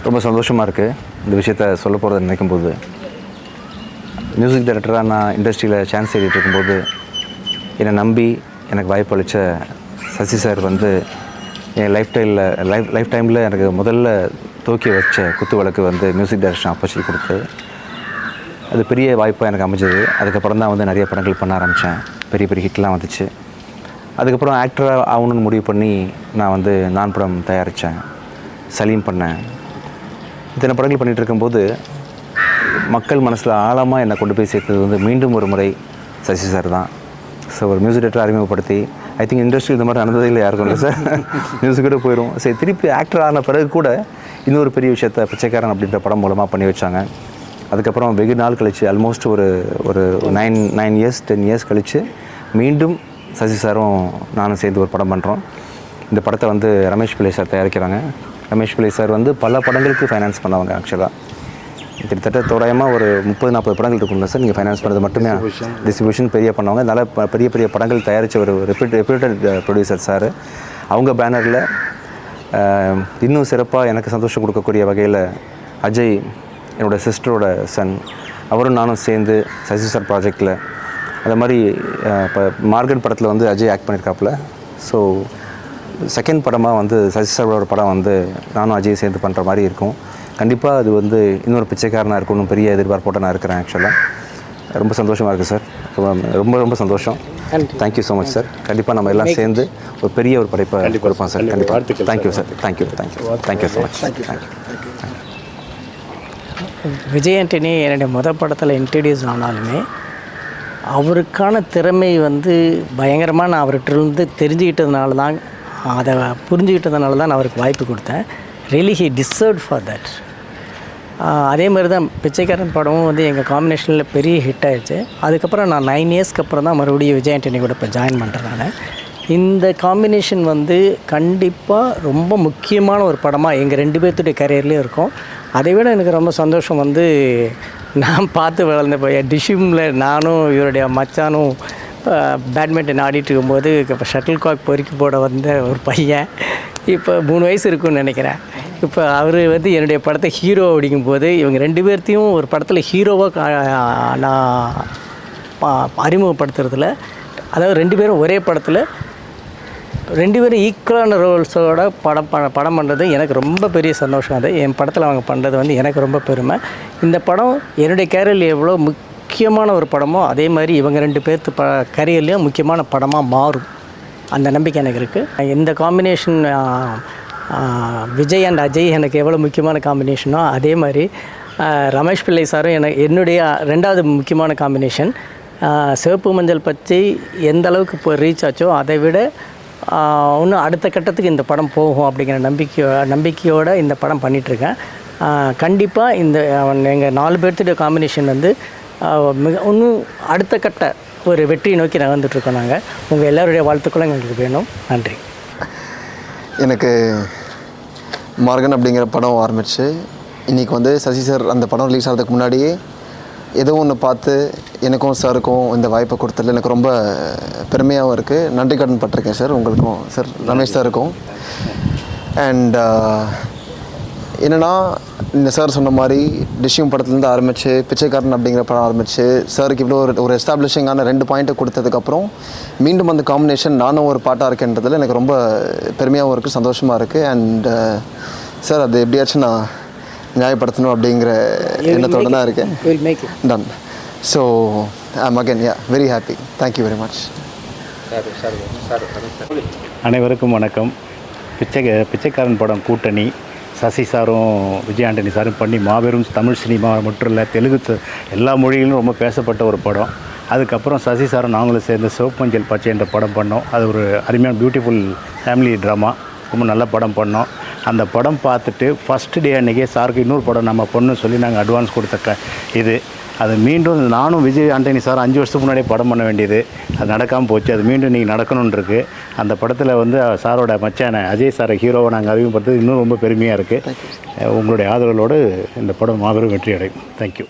ரொம்ப சந்தோஷமாக இருக்குது இந்த விஷயத்த சொல்ல போகிறத நினைக்கும்போது. மியூசிக் டைரக்டராக நான் இண்டஸ்ட்ரியில் சான்ஸ் தேடிட்டு இருக்கும்போது என்னை நம்பி எனக்கு வாய்ப்பு அளித்த சசி சார் வந்து என் லைஃப் டைமில் எனக்கு முதல்ல தூக்கி வச்ச குத்து விளக்கு வந்து மியூசிக் டைரக்ஷன் ஆப்பர்ச்சுனிட்டி கொடுத்தது. அது பெரிய வாய்ப்பாக எனக்கு அமைஞ்சது. அதுக்கப்புறம் தான் வந்து நிறைய படங்கள் பண்ண ஆரம்பித்தேன். பெரிய பெரிய ஹிட்லாம் வந்துச்சு. அதுக்கப்புறம் ஆக்டராக ஆகணும்னு முடிவு பண்ணி நான் வந்து நான் படம் தயாரித்தேன், சலீம் பண்ணேன். இத்தனை படங்கள் பண்ணிகிட்டு இருக்கும்போது மக்கள் மனசில் ஆழமாக என்னை கொண்டு போய் சேர்த்தது வந்து மீண்டும் ஒரு முறை சசி சார் தான். ஸோ ஒரு மியூசிக் டைரக்டர் அறிமுகப்படுத்தி, ஐ திங்க் இண்டஸ்ட்ரி இந்த மாதிரி நடந்ததே இல்லை யாருக்கும் இல்லை சார். மியூசிக்கோட போயிடும். சரி, திருப்பி ஆக்டர் ஆன பிறகு கூட இன்னொரு பெரிய விஷயத்தை பிச்சைக்காரன் அப்படின்ற படம் மூலமாக பண்ணி வச்சாங்க. அதுக்கப்புறம் வெகு நாள் கழித்து ஆல்மோஸ்ட் ஒரு 9 இயர்ஸ் 10 இயர்ஸ் கழித்து மீண்டும் சசி சாரும் நானும் சேர்ந்து ஒரு படம் பண்ணுறோம். இந்த படத்தை வந்து ரமேஷ் பிள்ளை சார் தயாரிக்கிறாங்க. ரமேஷ் பிள்ளை சார் வந்து பல படங்களுக்கு ஃபைனான்ஸ் பண்ணவங்க. ஆக்சுவலாக கிட்டத்தட்ட தோராயமாக ஒரு 30-40 படங்கள் இருக்கும்ல சார். நீங்கள் ஃபைனான்ஸ் பண்ணுறது மட்டுமே டிஸ்ட்ரிபியூஷன் பெரிய பண்ணவங்க. அதனால் பெரிய பெரிய படங்கள் தயாரித்த ஒரு ரெப்யூட்டட் ப்ரொடியூசர் சார். அவங்க பேனரில் இன்னும் சிறப்பாக எனக்கு சந்தோஷம் கொடுக்கக்கூடிய வகையில் அஜய், என்னோடய சிஸ்டரோட சன், அவரும் நானும் சேர்ந்து சசி சார் ப்ராஜெக்டில் அது மாதிரி இப்போ மார்கன் படத்தில் வந்து அஜய் ஆக்ட் பண்ணியிருக்காப்புல. ஸோ செகண்ட் படமாக வந்து சசி சாரோட படம் வந்து நானும் அஜய் சேர்ந்து பண்ணுற மாதிரி இருக்கும். கண்டிப்பாக அது வந்து இன்னொரு பிச்சைக்காரனாக இருக்கணும் பெரிய எதிர்பார்ப்போட நான் இருக்கிறேன். ஆக்சுவலாக ரொம்ப சந்தோஷமாக இருக்குது சார். ரொம்ப ரொம்ப சந்தோஷம். Thank you so much sir. கண்டிப்பாக நம்ம எல்லாம் சேர்ந்து ஒரு பெரிய ஒரு படைப்பை கொடுப்போம் சார். கண்டிப்பாக. Thank you sir. Thank you so much. Thank you. Vijay Antony என்னுடைய மொதல் படத்தில் இன்ட்ரடியூஸ் ஆனாலுமே அவருக்கான திறமை வந்து பயங்கரமாக நான் அவர்கிட்டருந்து தெரிஞ்சுக்கிட்டதுனால தான், அதை புரிஞ்சுக்கிட்டதுனால தான் நான் அவருக்கு வாய்ப்பு கொடுத்தேன். Really he deserved for that. அதே மாதிரி தான் பிச்சைக்காரன் படமும் வந்து எங்கள் காம்பினேஷனில் பெரிய ஹிட் ஆகிடுச்சு. அதுக்கப்புறம் நான் 9 இயர்ஸ்க்கு அப்புறம் தான் மறுபடியும் விஜய் ஆண்டனி கூட இப்போ ஜாயின் பண்ணுறேன் நான். இந்த காம்பினேஷன் வந்து கண்டிப்பாக ரொம்ப முக்கியமான ஒரு படமாக எங்கள் 2 பேர்த்துடைய கரியர்லேயும் இருக்கும். அதை விட எனக்கு ரொம்ப சந்தோஷம் வந்து நான் பார்த்து வளர்ந்த பையன் டிஷ்யூமில் நானும் இவருடைய மச்சானும் பேட்மிண்டன் ஆடிட்டு இருக்கும்போது இப்போ ஷட்டில் காக் பொறுக்கி போட வந்த ஒரு பையன் இப்போ 3 வயசு இருக்குன்னு நினைக்கிறேன். இப்போ அவர் வந்து என்னுடைய படத்தை ஹீரோ அப்படிங்கும்போது இவங்க 2 பேர்த்தையும் ஒரு படத்தில் ஹீரோவாக நான் அறிமுகப்படுத்துறதுல, அதாவது 2 பேரும் ஒரே படத்தில் 2 பேரும் ஈக்குவலான ரோல்ஸோட படம் பண்ணுறது எனக்கு ரொம்ப பெரிய சந்தோஷம். அது என் படத்தில் அவங்க பண்ணுறது வந்து எனக்கு ரொம்ப பெருமை. இந்த படம் என்னுடைய கேரியரில் எவ்வளோ முக்கியமான ஒரு படமோ அதே மாதிரி இவங்க 2 பேர்த்து கேரியர்லேயும் முக்கியமான படமாக மாறும். அந்த நம்பிக்கை எனக்கு இருக்குது. இந்த காம்பினேஷன் விஜய் அண்ட் அஜய் எனக்கு எவ்வளோ முக்கியமான காம்பினேஷனோ அதே மாதிரி ரமேஷ் பிள்ளை சாரும் என்னுடைய 2வது முக்கியமான காம்பினேஷன். சிவப்பு மஞ்சள் பச்சை எந்த அளவுக்கு இப்போ ரீச் ஆச்சோ அதை விட இன்னும் அடுத்த கட்டத்துக்கு இந்த படம் போகும் அப்படிங்கிற நம்பிக்கையோடு இந்த படம் பண்ணிகிட்ருக்கேன். கண்டிப்பாக இந்த எங்கள் 4 பேர்த்துடைய காம்பினேஷன் வந்து இன்னும் அடுத்த கட்ட ஒரு வெற்றியை நோக்கி நகர்ந்துட்டுருக்கோம். நாங்கள் உங்கள் எல்லோருடைய வாழ்த்துக்களும் எங்களுக்கு வேணும். நன்றி. எனக்கு மார்கன் அப்படிங்கிற படம் ஆரம்பிச்சு இன்றைக்கி வந்து சசி சார் அந்த படம் ரிலீஸ் ஆகிறதுக்கு முன்னாடியே ஏதோ ஒன்று பார்த்து எனக்கும் சாருக்கும் இந்த வாய்ப்பை கொடுத்ததில் எனக்கு ரொம்ப பெருமையாகவும் இருக்குது. நன்றி கடன் பட்டிருக்கேன் சார், உங்களுக்கும் சார், ரமேஷ் சாருக்கும். அண்ட் என்னென்னா இந்த சார் சொன்ன மாதிரி டிஷ்யூம் படத்துலேருந்து ஆரம்பித்து பிச்சைக்காரன் அப்படிங்கிற படம் ஆரம்பித்து சாருக்கு இவ்வளோ ஒரு எஸ்டாப்ளிஷிங்கான 2 பாயிண்ட்டை கொடுத்ததுக்கப்புறம் மீண்டும் அந்த காம்பினேஷன் நானும் ஒரு பாட்டாக இருக்கேன்றதில் எனக்கு ரொம்ப பெருமையாகவும் இருக்குது, சந்தோஷமாக இருக்குது. அண்ட் சார் அது எப்படியாச்சும் நான் நியாயப்படுத்தணும் அப்படிங்கிற எண்ணத்தோடு தான் இருக்கேன். Done. So I'm again very happy. Thank you very much. அனைவருக்கும் வணக்கம். பிச்சைக்காரன் படம் கூட்டணி சசி சாரும் விஜய் ஆண்டனி சாரும் பண்ணி மாபெரும் தமிழ் சினிமா மட்டும் இல்லை தெலுங்கு எல்லா மொழிகளிலும் ரொம்ப பேசப்பட்ட ஒரு படம். அதுக்கப்புறம் சசி சாரும் நாங்களும் சேர்ந்து சிவப்பு மஞ்சள் பச்சை என்ற படம் பண்ணோம். அது ஒரு அருமையான பியூட்டிஃபுல் ஃபேமிலி ட்ராமா, ரொம்ப நல்ல படம் பண்ணோம். அந்த படம் பார்த்துட்டு ஃபஸ்ட்டு டே அன்றைக்கே சாருக்கு இன்னொரு படம் நம்ம பொண்ணு சொல்லி நாங்கள் அட்வான்ஸ் கொடுத்த அது மீண்டும் நானும் விஜய் ஆண்டனி சார் 5 வருஷத்துக்கு முன்னாடியே படம் பண்ண வேண்டியது அது நடக்காமல் போச்சு. அது மீண்டும் நீங்கள் நடக்கணுன்ருக்கு. அந்த படத்தில் வந்து சாரோட மச்சான அஜய் சாரை ஹீரோவை நாங்கள் அறிமுகப்படுத்துறது இன்னும் ரொம்ப பெருமையாக இருக்குது. உங்களுடைய ஆதரவோடு இந்த படம் மாபெரும் வெற்றி அடையும். தேங்க்யூ.